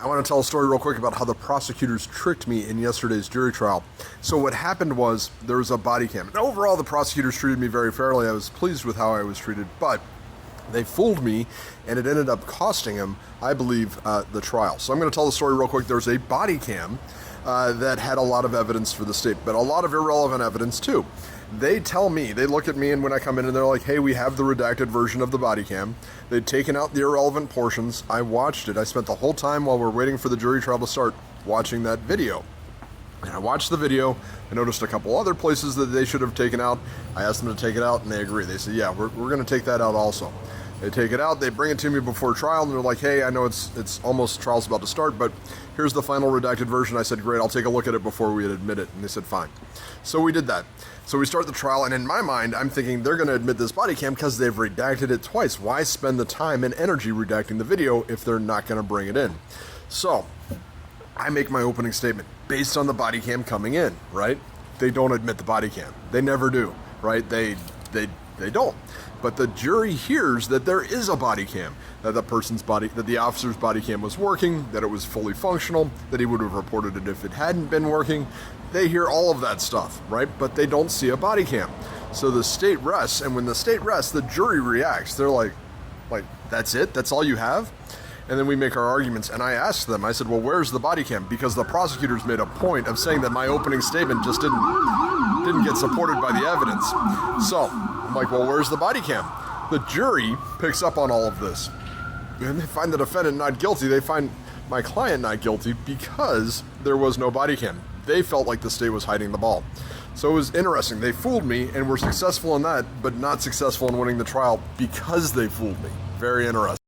I want to tell a story real quick about how the prosecutors tricked me in yesterday's jury trial. So what happened was there was a body cam. And overall, the prosecutors treated me very fairly. I was pleased with how I was treated, but they fooled me, and it ended up costing him, I believe, the trial. So I'm going to tell the story real quick. There's a body cam that had a lot of evidence for the state, but a lot of irrelevant evidence too. They tell me, they look at me, and when I come in and they're like, hey, we have the redacted version of the body cam. They'd taken out the irrelevant portions. I watched it. I spent the whole time while we're waiting for the jury trial to start watching that video. And I watched the video. I noticed a couple other places that they should have taken out. I asked them to take it out, and they agree. They said, yeah, we're going to take that out also. They take it out, they bring it to me before trial, and they're like, hey, I know it's almost, trial's about to start, but here's the final redacted version. I said, great, I'll take a look at it before we admit it. And they said, fine. So we did that. So we start the trial, and in my mind, I'm thinking they're going to admit this body cam because they've redacted it twice. Why spend the time and energy redacting the video if they're not going to bring it in? So I make my opening statement based on the body cam coming in, right? They don't admit the body cam. They never do, right? They don't. But the jury hears that there is a body cam, that the officer's body cam was working, that it was fully functional, that he would have reported it if it hadn't been working. They hear all of that stuff, right? But they don't see a body cam. So the state rests, and when the state rests, the jury reacts. They're like, that's it? That's all you have? And then we make our arguments, and I asked them, I said, well, where's the body cam? Because the prosecutors made a point of saying that my opening statement just didn't get supported by the evidence. So I'm like, well, where's the body cam? The jury picks up on all of this, and they find the defendant not guilty. They find my client not guilty because there was no body cam. They felt like the state was hiding the ball. So it was interesting. They fooled me and were successful in that, but not successful in winning the trial because they fooled me. Very interesting.